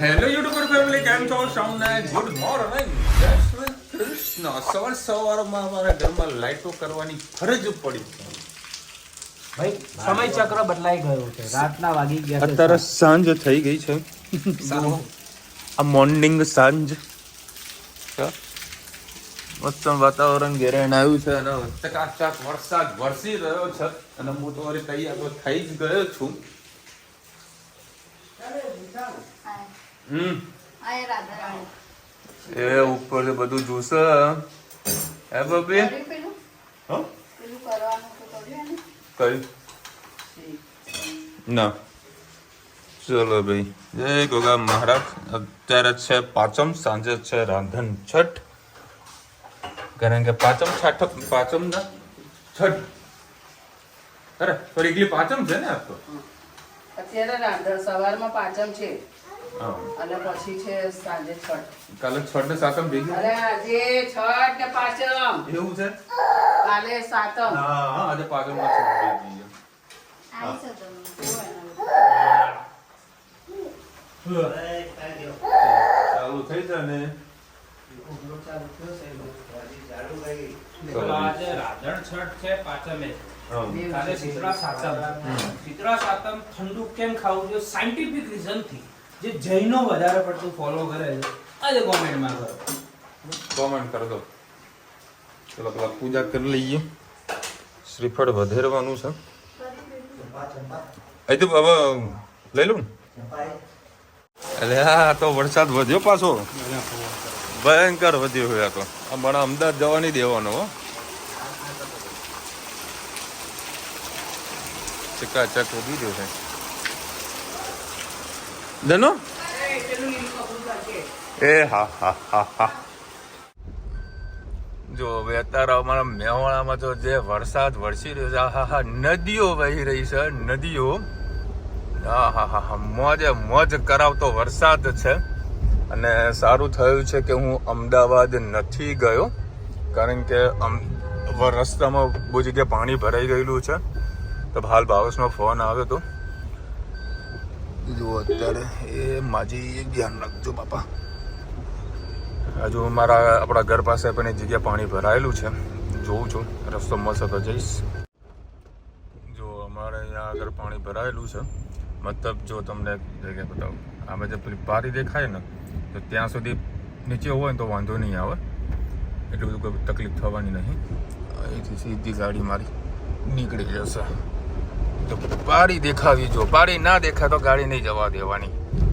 Hello YouTuber family, કેમ છો? સૌને ગુડ મોર્નિંગ, જય શ્રી કૃષ્ણ. સવારમાં અમારા ઘરમાં લાઈટો કરવાની ફરજ પડી છે. ભાઈ સમય ચક્ર બદલાઈ ગયો છે. રાતના વાગી ગયા છે. અત્યારે સાંજ થઈ ગઈ છે. આ મોર્નિંગ સાંજ છે. મસ્ત વાતાવરણ ઘેરાઈને આવ્યું છે અને ચકાચક વરસાદ વરસી રહ્યો છે અને હું તો વળી તૈયાર તો થઈ જ ગયો છું. એ ઉપર થી બધું જોશે હે બબી. કયું ના ચલો ભાઈ, જય ગોગા મહારાજ. અત્યારે છે પાંચમ, સાંજે છે રાંધણ છઠ. કારણ કે પાંચમ ના છઠ, અરે સોરી એકલી પાંચમ છે ને. આ તો અત્યારે રાંધણ સવારમાં પાંચમ છે અને પછી છે સાંજે છઠ. કાલે છઠ ને સાતમ ભેગી. અરે આજે છઠ ને પાંચમ એવું છે. કાલે સાતમ. હા આજે પાંચમ માં છઠ ભેગી છે. ચાલુ થઈ જાય ને. આજે રાધણ છઠ છે, પાંચમે કાલે શીતળા સાતમ. શીતળા સાતમ ઠંડુ કેમ ખાવું જોઈએ સાયન્ટિફિક રીઝન થી, જે જૈનો વધારે પડતું ફોલો કરે છે, આજે કોમેન્ટમાં કરો. કોમેન્ટ કરી દો. ચલો પેલા પૂજા કરી લઈએ. શ્રીફળ વધેરવાનું છે. અહીં તો હવે લઈ લઉં ને. અરે હા તો વરસાદ વધ્યો પાછો, ભયંકર વધ્યો હોય. તો હમણાં અમદાવાદ જવા નહીં દેવાનો હો. ચકાચક વધી ગયો છે. ધનો એ હા હા હા હા. જો હવે અત્યારે અમારા મેવાડામાં તો જે વરસાદ વરસી રહ્યો છે, હા હા, નદીઓ વહી રહી છે, નદીઓ. હા હા હા હા, મોજે મોજ કરાવતો વરસાદ છે. અને સારું થયું છે કે હું અમદાવાદ નથી ગયો, કારણ કે રસ્તામાં બહુ જગ્યાએ પાણી ભરાઈ ગયેલું છે. તો હાલ ભાવેશનો ફોન આવ્યો હતો. જો અત્યારે એ માજી ધ્યાન રાખજો બાપા. હજુ આપણા ઘર પાસે પણ એક જગ્યા પાણી ભરાયેલું છે, જોઉં છું. રસ્તો મળશે તો જઈશ. જો અમારે અહીંયા આગળ પાણી ભરાયેલું છે, મતલબ જો તમને જગ્યા બતાવું, આમાં જે પેલી બારી દેખાય ને, તો ત્યાં સુધી નીચે હોય ને તો વાંધો નહીં આવે, એટલું બધું કોઈ તકલીફ થવાની નહીં. અહીંથી સીધી ગાડી મારી નીકળી જશે. તો બારી દેખાવી, જો બારી ના દેખાય તો ગાડી નહીં જવા દેવાની,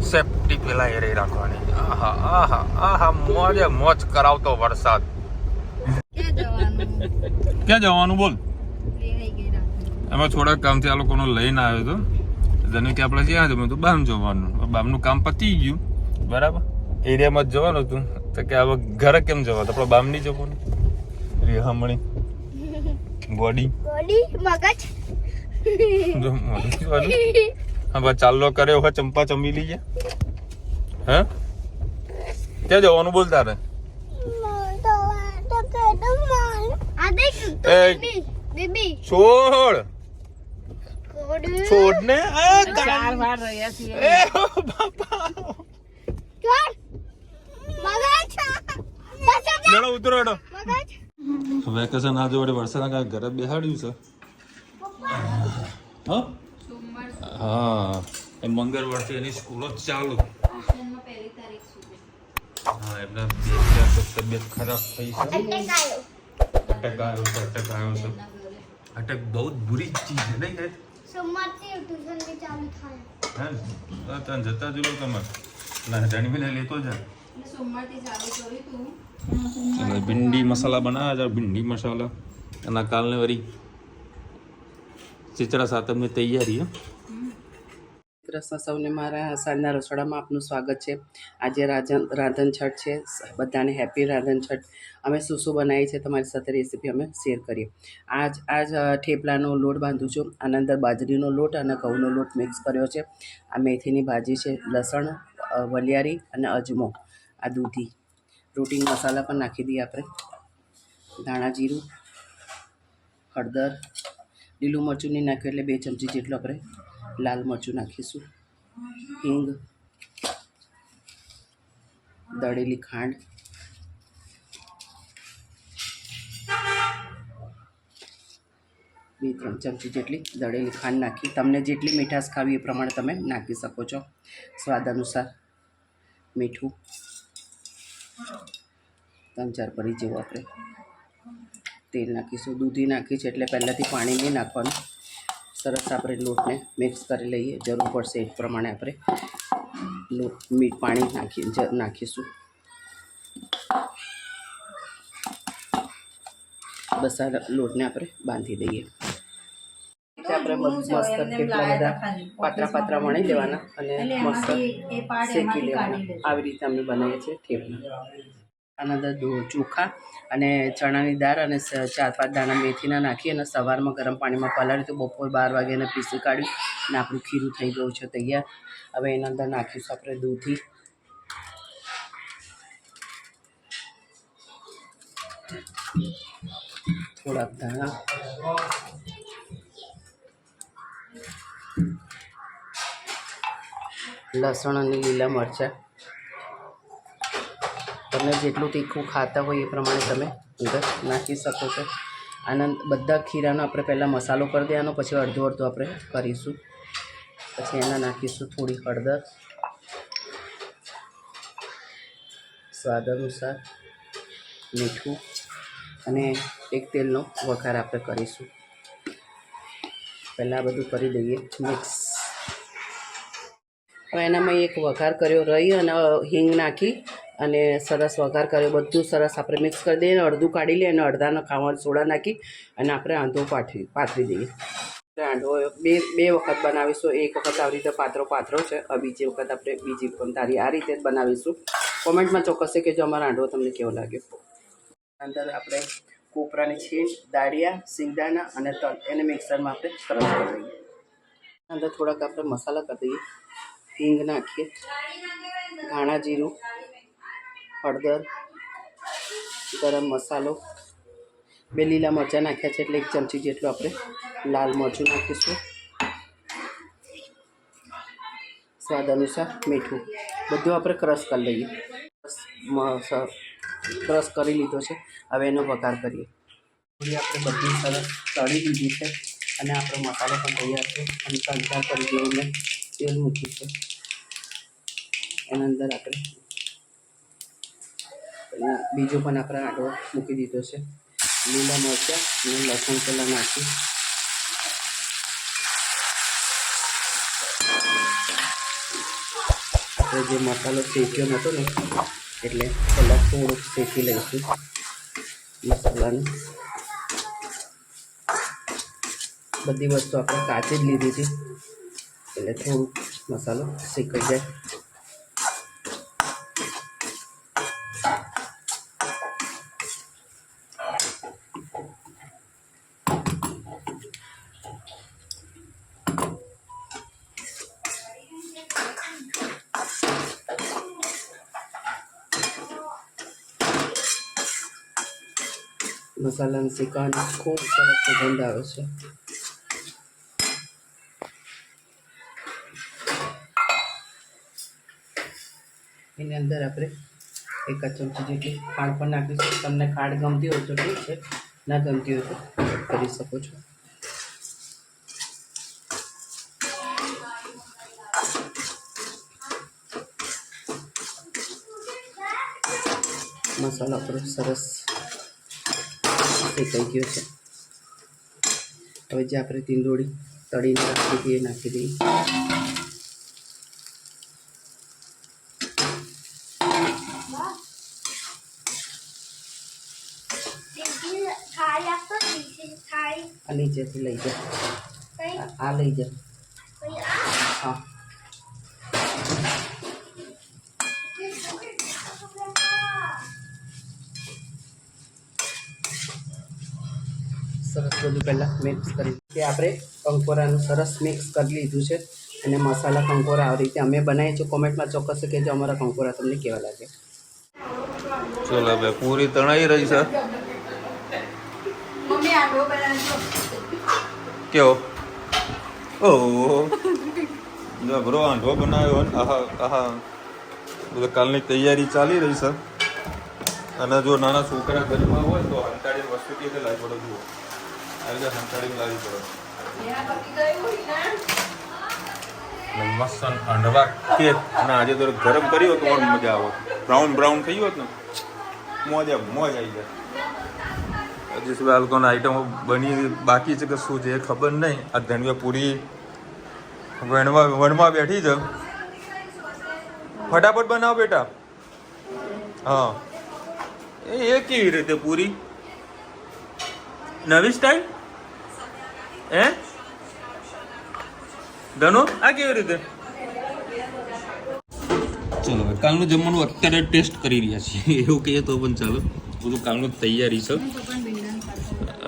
સેફટી પેલા એ રહી રાખવાની. આહા આહા આહા, મોજે મોજ કરાવતો વરસાદ. ક્યાં જવાનું બોલ? એમાં થોડાક કામથી આ લોકોનો લઈને આવ્યો હતો. જેને કે આપણે ક્યાં જવાનું હતું? બામ જવાનું. બામનું કામ પતી ગયું, બરાબર. એરિયામાં જ જવાનું હતું. તો કે હવે ઘરે કેમ જવાનું? આપણે બામ નહીં જવાનું. હમણી બોડી મગજ હવે ચાલો કર્યો હોય ચંપા ચમેલી છે. હે ક્યાં જવાનું બોલ તારે? છોડ છોડ ને 4 વાર રહ્યા છીએ. ઉતરો હેડો. વેકેશન આજે વડે વરસાદના ઘરે બેસાડ્યું છે. હા એ મંગળવારથી એની સ્કૂલો જ ચાલુ. હા એટલે તબિયત ખરાબ થઈ છે. અટક આવ્યો છે, અટક આવ્યો છે. અટક બહુ બુરી ચીજ છે નહીં કે સોમવારથી ટ્યુશન બી ચાલુ થાય. હા તને જતા જ લો તમે ના જણીને લેતો જાય. સોમવારથી ચાલુ કર્યું તું. ભીંડી મસાલા બનાવ્યા છે, ભીંડી મસાલા. અને કાલને વળી શીતળા સાતમની તૈયારી. કૃષ્ણ સૌને મારા સાંજના રસોડામાં આપનું સ્વાગત છે. આજે રાંધણ છઠ છે. બધાને હેપી રાંધણ છઠ. અમે શું શું બનાવી છે તમારી સાથે રેસીપી અમે શેર કરીએ. આજ થેપલાનો લોટ બાંધું છું. આના અંદર બાજરીનો લોટ અને ઘઉંનો લોટ મિક્સ કર્યો છે. આ મેથીની ભાજી છે, લસણ, વલિયારી અને અજમો, આ દૂધી. રોટી મસાલા પણ નાખી દઈએ આપણે. ધાણા જીરું, હળદર, લીલું મરચું નહીં નાખ્યું એટલે 2 ચમચી જેટલું આપણે લાલ મરચું નાખીશું. હિંગ, દળેલી ખાંડ, બે 3 ચમચી જેટલી દળેલી ખાંડ નાખી. તમને જેટલી મીઠાશ ખાવી એ પ્રમાણે તમે નાખી શકો છો. સ્વાદ અનુસાર મીઠું 3-4 પરી જેવું આપણે તેલ નાખીશું. દૂધી નાખી છે એટલે પહેલાંથી પાણી નહીં નાખવાનું. સરસ આપણે લોટને મિક્સ કરી લઈએ. જરૂર પડશે એ પ્રમાણે આપણે પાણી નાખીશું. બસ આ લોટને આપણે બાંધી દઈએ. આપણે મસ્ત કેટલા બધા પાતળા વણી લેવાના અને મસ્ત શેકી લેવાના. આવી રીતે અમે બનાવીએ છીએ થેપલા. આના અંદર ચોખા અને ચણાની દાળ અને 4-5 દાણા મેથીના નાખી અને સવારમાં ગરમ પાણીમાં પલાળી તો બપોર 12 વાગે એને પીસી કાઢ્યું અને આપણું ખીરું થઈ ગયું છે તૈયાર. હવે એના અંદર નાખીશું આપણે દૂધી, થોડાક ધાણા, લસણ અને લીલા મરચાં. તમે જેટલું તીખું ખાતા હોય એ પ્રમાણે તમે અંદર નાખી શકો છો. આના બધા ખીરાનો આપણે પહેલાં મસાલો કરી દેવાનો, પછી અડધો આપણે કરીશું. પછી એના નાખીશું થોડી હળદર, સ્વાદ અનુસાર મીઠું અને એક તેલનો વઘાર આપણે કરીશું. પહેલાં આ બધું કરી દઈએ મિક્સ. હવે એનામાં એક વઘાર કર્યો રહી અને હિંગ નાખી અને સરસ વઘાર કર્યો. બધું સરસ આપણે મિક્સ કરી દઈએ અને અડધું કાઢી લઈએ અને અડધાનો ખાવાનો સોડા નાખી અને આપણે આંધો પાથરી દઈએ. રાંધો બે વખત બનાવીશું. એક વખત આવી રીતે પાથરો છે, બીજી વખત આપણે બીજી પણ આ રીતે જ બનાવીશું. કોમેન્ટમાં ચોક્કસ કહેજો અમારો રાંધો તમને કેવો લાગ્યો. અંદર આપણે કોપરાની છીણ, દાળિયા, સિંગદાણા અને તલ એને મિક્સરમાં આપણે ક્રશ કરી દઈએ. અંદર થોડાક આપણે મસાલા કરી દઈએ. હિંગ નાખીએ, ધાણા જીરું, હળદર, ગરમ મસાલો, 2 લીલા મરચાં નાખ્યા છે એટલે 1 ચમચી જેટલું આપણે લાલ મરચું નાખીશું. સ્વાદ અનુસાર મીઠું. બધું આપણે ક્રશ કરી લઈએ. ક્રશ કરી લીધો છે. હવે એનો વઘાર કરીએ. થોડી આપણે બધી સરસ તળી દીધી છે અને આપણો મસાલો પણ તૈયાર છે અને 3-4 કરી જેવું મેં તેલ મૂક્યું છે. એના અંદર આપણે બીજો પણ આપણે આટો મૂકી દીધો છે. લીલા મરચાં અને લસણ પહેલાં નાખી આપણે જે મસાલો શેક્યો નહોતો ને એટલે પહેલાં થોડુંક શેકી લઈશું મસાલાને. બધી વસ્તુ આપણે કાચી જ લીધી હતી એટલે થોડુંક મસાલો શેકાઈ જાય. મસાલાને શેકાવાની ખૂબ સરસ સુગંધ આવે છે. એની અંદર આપણે 1 ચમચી જેટલી ખાંડ પણ નાખીશું. તમને ખાંડ ગમતી હોય તો ઠીક છે, ના ગમતી હોય તો કરી શકો છો. મસાલો આપણો સરસ શેકાઈ ગયો છે. હવે જે આપણે તીંદોળી તળીને રાખી દઈએ નાખી દઈએ. આ નીચેથી લઈ જા, આ લઈ જા. હા સરસ બધું પહેલાં મિક્સ કરી કે આપણે કંકોરાનું સરસ મિક્સ કરી લીધું છે અને મસાલા કંકોરા આવી રીતે અમે બનાવીએ છીએ. કોમેન્ટમાં ચોક્કસ કહેજો અમારા કંકોરા તમને કેવા લાગે. ચલો હવે પૂરી તણાઈ રહી છે. કેવો? ઓહો જબરો આંધો બનાવ્યો ને. આહા આહા એટલે કાલની તૈયારી ચાલી રહી છે. અને જો નાના છોકરા ઘરમાં હોય તો હંતાડી વસ્તુ કે લાવી પડે. જુઓ આ રીતે હંતાડીને લાવી પડે. મસ્ત અંડવા કેક અને આજે તો ગરમ કરી હોત તો મજા આવે. બ્રાઉન થઈ હોત ને મોજ આવી જાય. હજી શું લોકોની આઈટમો બની બાકી છે કે શું છે એ ખબર નહીં. આ ધનવા પૂરી વણવા બેઠી છે. ફટાફટ બનાવો બેટા. હા એ કેવી રીતે પૂરી નવી સ્ટાઈલ હે ધનો આ કેવી રીતે? ચલો કાલનું જમવાનું અત્યારે ટેસ્ટ કરી રહ્યા છીએ એવું કહીએ તો પણ ચાલો. બધું કાલનું તૈયારી છે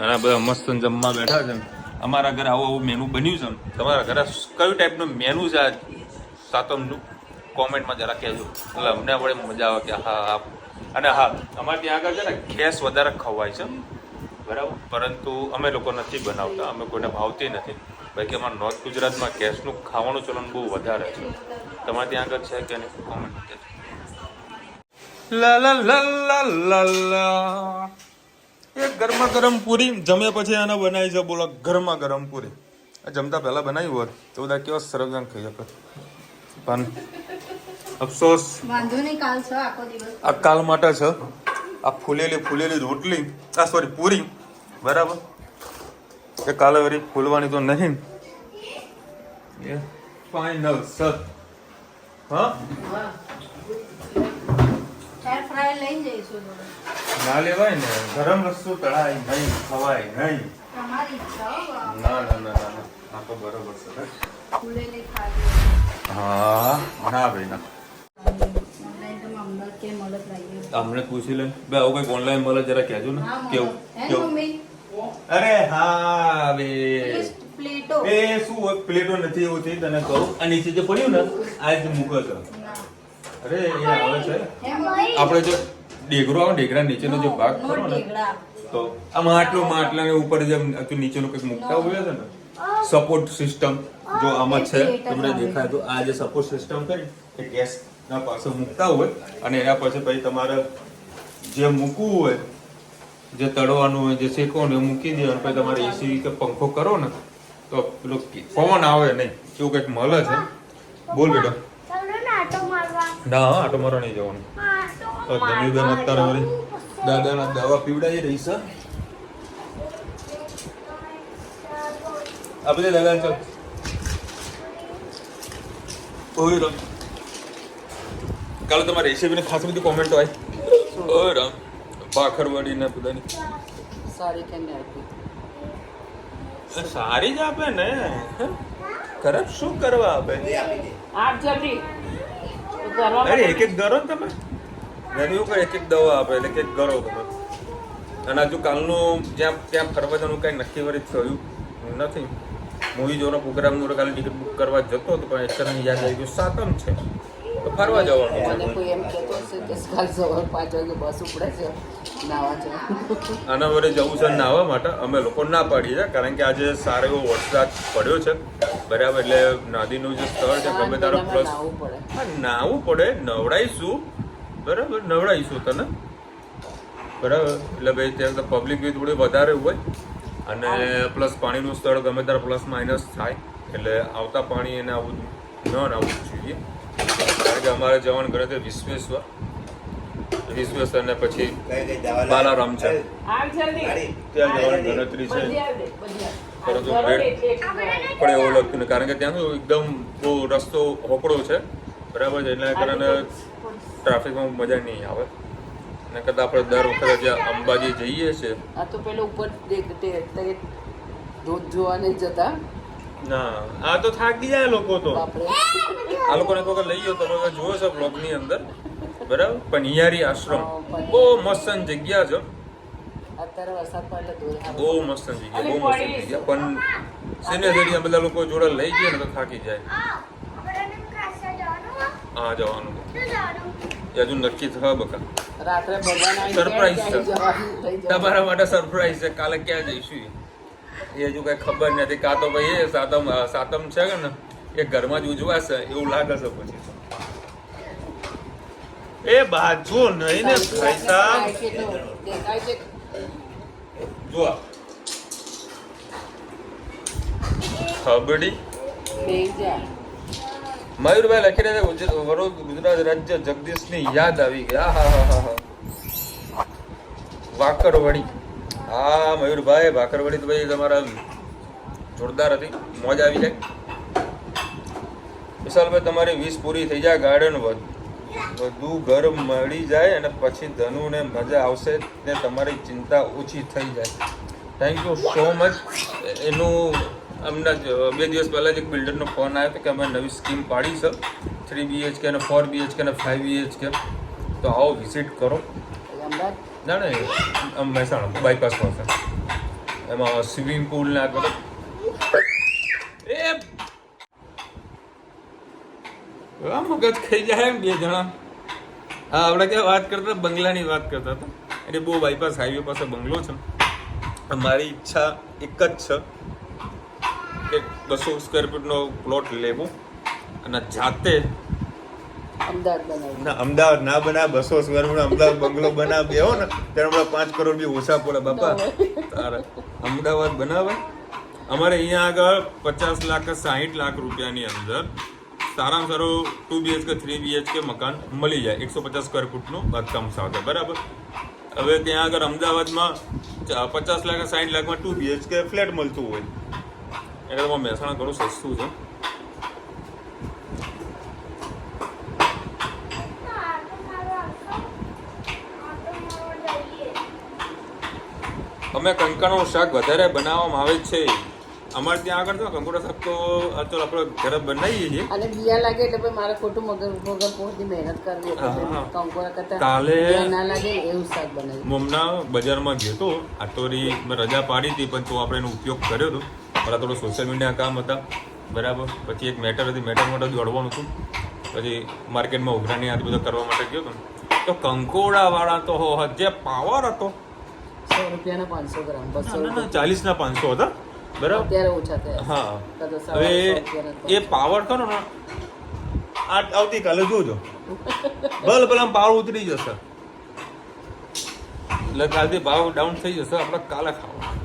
અને બધા મસ્ત જમવા બેઠા છે. અમારા ઘરે આવું મેનુ બન્યું છે. તમારા ઘરે કયું ટાઈપનું મેનુ છે આ સાતમનું કોમેન્ટમાં જરા કહેજો. એટલે અમને વડે મજા આવે કે હા. અને હા અમારે ત્યાં આગળ છે ને ગેસ વધારે ખવાય છે બરાબર, પરંતુ અમે લોકો નથી બનાવતા. અમે કોઈને ભાવતી નથી. બાકી અમારા નોર્થ ગુજરાતમાં ગેસનું ખાવાનું ચલણ બહુ વધારે છે. તમારે ત્યાં આગળ છે કે નહીં કોમેન્ટ કહેજો. લા લા લા લા લા લા એ ગરમા ગરમ પૂરી જમ્યા પછી આને બનાવી છે. બોલો ગરમા ગરમ પૂરી જમતા પહેલા બનાવી હોત તો બધા કેવા સરસ ખાઈ શકે. પણ અફસોસ વાંધો નહીં, કાલ છે આખો દિવસ. આ કાલ માટે છે. આ ફૂલેલી રોટલી સોરી પૂરી બરાબર એ કાલે વળી ફૂલવાની તો નહીં. એ ફાઇનલ સર. હા એર ફ્રાયર લઈને જઈશું. ના લેવાય ને ગરમ વસ્તુ તળાય નહીં ખવાય નહીં. તમારી ઈચ્છા હો. ના આ તો બરોબર છે. ફૂલેલી ખાવી. હા ના ભાઈ ના ઓનલાઈન તો અમને કે મળત લાગી. અમને પૂછી લે બે આવું કંઈક ઓનલાઈન મળે જરા કહેજો ને કેવું મમ્મી અરે હા બે પ્લેટો એ શું હોય પ્લેટો નથી એવું થઈ તને કહું. આ નીચે જે પડ્યું ને આ જ મૂકો છો. અરે એ આવે છે આપણે જો ડેગરો આવે ડેગરા નીચેનો જે ભાગ ખરો ને તો આ માટલાને ઉપર જેમ નીચેનું કંઈક મૂકતા હોય છે ને સપોર્ટ સિસ્ટમ જો આમાં છે તમને દેખાય તો આ જે સપોર્ટ સિસ્ટમ કરી એ ગેસ ના પાસે મૂકતા હોય અને એના પછી પછી તમારે જે મૂકવું હોય જે તળવાનું હોય જે શેકવાનું હોય મૂકી દે અને પછી તમારે એસી કે પંખો કરો ને તો પેલો પવન આવે નહીં એવું કંઈક મળે છે. બોલ બેટા. ના આટો મારવા નહીં જવાનું. ધન્યુબેન અત્યારે મારી દાદાના દવા પીવડાવી રહી છે. આ બધી દાદા ચાલ ઓય રામ. કાલે તમારી રેસીપીની ખાસ બધી કોમેન્ટો આવી. ઓય રામ ભાખરવડી ને બધાની સારી કેમ આપી? સારી જ આપે ને ખરાબ શું કરવા આપે? આપ જલ્દી અરે એક ગરો ને તમે ઘણી વખત એક દવા આપે એટલે એક ગરો તમે. અને હજુ કાલનું જ્યાં ત્યાં ફરવા જવાનું કઈ નક્કી વળી થયું નથી. મૂવી જોવાનો પ્રોગ્રામનું કાલે ટિકિટ બુક કરવા જતો હતો પણ અત્યારે યાદ આવી ગયું સાતમ છે તો ફરવા જવાનું મને કોઈ એમ કહેતો હશે કે કાલ સવારે 5 વાગે બસ ઉપડે છે નાવા જવાનું. આના વડે જવું છે નાહવા માટે અમે લોકો ના પાડીએ છીએ કારણ કે આજે સારો એવો વરસાદ પડ્યો છે બરાબર. એટલે નદીનું જે સ્થળ છે ગમે તારો પ્લસ નાહવું પડે નવડાઈશું બરાબર નવડાઈશું તને બરાબર. એટલે ભાઈ ત્યાં તો પબ્લિક બી થોડી વધારે હોય અને પ્લસ પાણીનું સ્થળ ગમે ત્યારે પ્લસ માઇનસ થાય એટલે આવતા પાણી એને આવું ન આવવું જોઈએ કારણ કે અમારે જવાનું ઘરે તે વિશ્વેશ્વર અને પછી બાલારામ છે ત્યાં જવાની ગણતરી છે. પરંતુ ભેડ પણ એવું લગતું નહીં કારણ કે ત્યાં શું એકદમ બહુ રસ્તો હોકળો છે બરાબર છે એના કારણે ટ્રાફિકમાં મજા નહીં આવે. અને કદાચ આપણે દર વખતે જ્યાં અંબાજી જઈએ છીએ આ તો પેલો ઉપર ધોધ જોવા નહીં જતા. ના આ તો થાકી જાય લોકો તો. બાપરે આ લોકોને કોઈ લઈ ગયો તમે જોયો છો બ્લોગની અંદર બરાબર. પનિયારી આશ્રમ બહુ મસ્ત જગ્યા છે. અત્યારે વરસાદ પડે એટલે બહુ મસ્ત જગ્યા બહુ મસ્ત જગ્યા પણ સિનિયર બધા લોકો જોડે લઈ ગયા ને તો થાકી જાય. હા જવાનું એ હજુ નક્કી થવા બકા. રાત્રે ભગવાન સરપ્રાઈઝ છે તમારા માટે સરપ્રાઈઝ છે. કાલે ક્યાં જઈશું એ હજુ કઈ ખબર નથી. કાં તો ભાઈ એ સાતમ છે કે ને એ ઘરમાં જ ઉજવાશે એવું લાગે છે પછી. એ બાજુ નહીં ને ભાઈ સાહેબ દેખાય છે જો ખબડી બે જા મયુરભાઈ લખી રહ્યા છે ગુજરાત રાજ્ય જગદીશની યાદ આવી ગઈ. હા વાકરવડી. હા મયુરભાઈ વાકરવડી તો ભાઈ તમારા જોરદાર હતી, મોજ આવી જાય. વિશાલભાઈ તમારી 20 પૂરી થઈ જાય, ગાર્ડન વધુ ઘર મળી જાય અને પછી ધનુને મજા આવશે ને તમારી ચિંતા ઓછી થઈ જાય. Thank you so much. એનું અમને 2 દિવસ પહેલાં જ એક બિલ્ડરનો ફોન આવ્યો હતો કે અમે નવી સ્કીમ પાડી છે 3 BHK અને 4 BHK અને 5 BHK, તો આવો વિઝિટ કરો. ના આમ મહેસાણા બાયપાસ પાસે એમાં સ્વિમિંગ પુલ ને આ બધું. એ મગજ ખાઈ જાય એમ 2 જણા. હા આપણે ક્યાં વાત કરતા હતા, બંગલાની વાત કરતા હતા. એટલે બહુ બાયપાસ હાઈવે પાસે બંગલો છે. મારી ઈચ્છા એક જ છે કે 200 સ્ક્વેર ફૂટનો પ્લોટ લેવો અને જાતે અમદાવાદ ના બનાવે, 200 સ્ક્વેર ફૂટ અમદાવાદ બંગલો બનાવે બેહો ને ત્યારે હમણાં 5 કરોડ બી ઓછા પડે બાપા. તારે અમદાવાદ બનાવે. અમારે અહીંયા આગળ 50 લાખ 60 લાખ રૂપિયાની અંદર સારામાં સારું 2 BHK 3 BHK મકાન મળી જાય 150 સ્ક્વેર ફૂટનું બાંધકામ સાથે, બરાબર. હવે ત્યાં આગળ અમદાવાદમાં 50 લાખ 60 લાખમાં 2 BHK ફ્લેટ મળતું હોય, એટલે મહેસાણા ઘણું સસ્તું છે. અમે કંકાળનું શાક વધારે બનાવવામાં આવે છે અમારે ત્યાં આગળ. તો કંકોડા શાક તો ચાલો આપણે ઘરે બનાવીએ છીએ અને બિયા લાગે એટલે ભાઈ મારે ખોટું મગર પહોંચી મહેનત કરવી કંકોડા કરતા કાલે ના લાગે એવું શાક બનાવ્યું. હમણાં બજારમાં ગયો હતો આટોરી મેં રજા પાડી હતી, પણ તો આપણે એનો ઉપયોગ કર્યો હતો. પહેલાં થોડું સોશિયલ મીડિયા કામ હતા, બરાબર. પછી એક મેટર હતી, મેટર માટે દોડવાનું હતું. પછી માર્કેટમાં ઉઘરાણી આ બધું કરવા માટે ગયો હતો. તો કંકોડાવાળા તો જે પાવર હતો 100 રૂપિયાના 500 ગ્રામ 200 40 ના 500 હતા, બરાબર. અત્યારે ઓછા થયા. હા હવે એ પાવર કરો ને આવતીકાલે જોજો ભલે ભાવ ઉતરી જશે, એટલે કાલથી ભાવ ડાઉન થઈ જશે. આપણે કાલે ખાવાનું,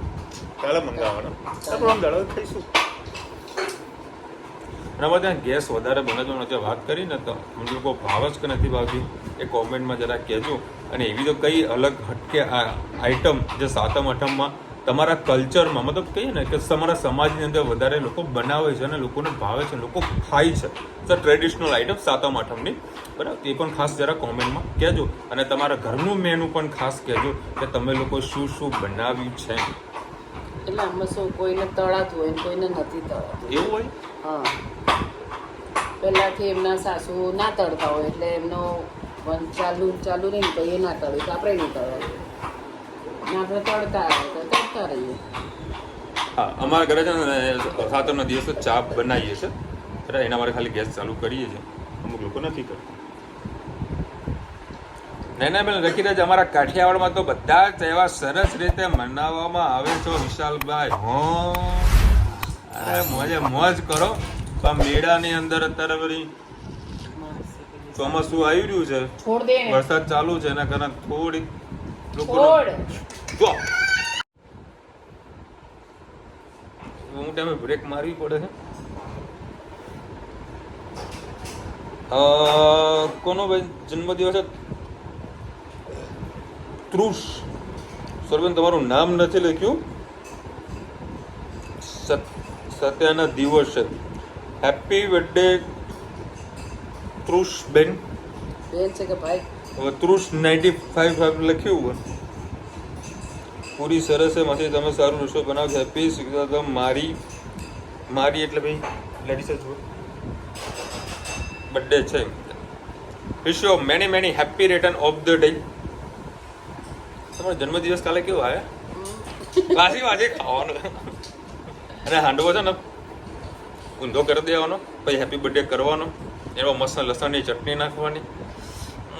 કાલે મંગાવવાનો, આપણે દાડો ખાઈશું. અને આમાં ત્યાં ગેસ વધારે બને તો નથી વાત કરી ને, તો મને લોકો ભાવ જ કે નથી ભાવતી એ કોમેન્ટમાં જરા કહેજો. અને એવી તો કઈ અલગ હટકે આઈટમ જે 7મ 8મમાં તમારા કલ્ચરમાં મતલબ કહીએ ને કે તમારા સમાજની અંદર વધારે લોકો બનાવે છે અને લોકોને ભાવે છે, લોકો ખાય છે, સર ટ્રેડિશનલ આઈટમ 7મ 8મની, બરાબર. એ પણ ખાસ જરા કોમેન્ટમાં કહેજો. અને તમારા ઘરનું મેનુ પણ ખાસ કહેજો કે તમે લોકો શું શું બનાવ્યું છે. એટલે આમાં શું કોઈને તળાતું હોય કોઈને નથી તળાતું એવું હોય. હા, પહેલાંથી એમના સાસુ ના તળતા હોય એટલે એમનો ચાલુ રહે ને તો એ ના તળ્યું તો આપણે નહીં તળવાનું, આપણે તળતા આવે તો તળતા રહીએ. હા અમારા ઘરે છે ને 7મના દિવસે ચા બનાવીએ છીએ, બરાબર. એના માટે ખાલી ગેસ ચાલુ કરીએ છીએ, અમુક લોકો નથી કરતા. નાના બેન લખી રહ્યા છે અમારા કાઠિયાવાડમાં તો બધા જ તહેવાર સરસ રીતે મનાવવામાં આવે છે વિશાલભાઈ. અરે મોજે મોજ કરો. પણ મેળાની અંદર અત્યારે બધી ચોમાસું આવી રહ્યું છે, વરસાદ ચાલુ છે, એના કારણે થોડી લોકો હું ટાઈમે બ્રેક મારવી પડે છે. કોનો ભાઈ જન્મદિવસ છે? તૃષ સરબેન તમારું નામ નથી લખ્યું. સત્યાના દિવસ છે. હેપી બર્થડે તૃષ બેન. છે કે ભાઈ હવે તૃષ 95 લખ્યું હોય. પૂરી સરસ છે માસી, તમે સારું રસોઈ બનાવો છો. હેપી શીખતા મારી એટલે ભાઈ લેડીઝ જ બર્થડે છે. Wish you many many happy return of the day. તમારો જન્મદિવસ કાલે કેવો આવે? વાસી ખાવાનું. અને હાંડવો છે ને ઊંધો કરી દેવાનો, પછી હેપી બર્થડે કરવાનો, એમાં મસ્ત લસણની ચટણી નાખવાની,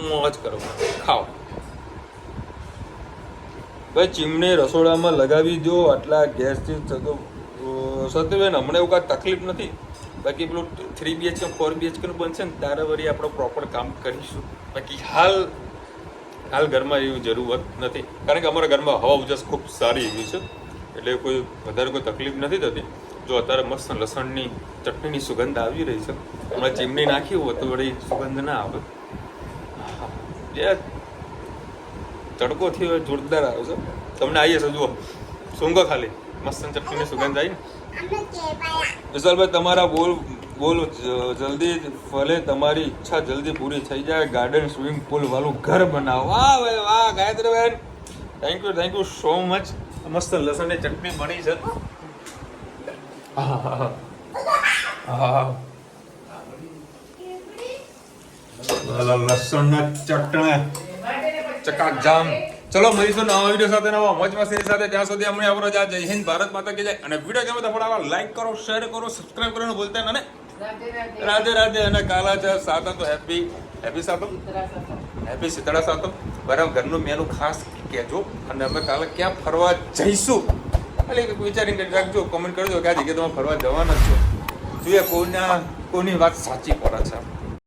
મોજ કરવાની, ખાઓ. ભાઈ ચીમની રસોડામાં લગાવી દો, આટલા ગેસથી થતો. સત્યબેન હમણાં એવું કાંઈ તકલીફ નથી, બાકી પેલું 3 BHK 4 BHK નું બનશે ને ત્યારે વળી આપણે પ્રોપર કામ કરીશું. બાકી હાલ ઘરમાં એવી જરૂરત નથી, કારણ કે અમારા ઘરમાં હવા ઉજાસ ખૂબ સારી એવી છે, એટલે કોઈ વધારે કોઈ તકલીફ નથી થતી. જો અત્યારે મસ્ત લસણની ચટણીની સુગંધ આવી રહી છે, હમણાં ચીમની નાખી હોય તો વળી સુગંધ ના આવે. જે તડકો થયો જોરદાર આવે છે. તમને આવીએ છે જુઓ સૂંઘો ખાલી, મસ્ત ચટણીની સુગંધ આવી ને. વિશાલભાઈ તમારા બોલ જલ્દી ભલે તમારી ઈચ્છા જલ્દી પૂરી થઈ જાય, ગાર્ડન સ્વિમિંગ પુલ વાળું ઘર બનાવો. વાહ ભાઈ વાહ Gayatriben, thank you so much. મસ્ત લસણની ચટણી બની છે. લસણના ચટણી ચકાજામ. ચલો મળીશું નવા વિડીયો સાથે, નવા મોજ મસ્તી સાથે. ત્યાં સુધી અમને આવરો જય હિન્દ, ભારત માતા કી જય. અને વિડીયો ગમે તો ફટાફટ લાઈક કરો, શેર કરો, સબસ્ક્રાઇબ કરવાનું ભૂલતા નહીં. અને રાધે રાધે. અને કાલા છે સાતમ, તો હેપી સાતમ, હેપી શીતળા સાતમ. બરાબર ઘરનું મેનુ ખાસ કહેજો. અને અમે કાલે ક્યાં ફરવા જઈશું એટલે વિચારીને કરી રાખજો, કોમેન્ટ કરજો કે આ જગ્યાએ તમે ફરવા જવાના છો. જોઈએ કોની વાત સાચી પડે છે.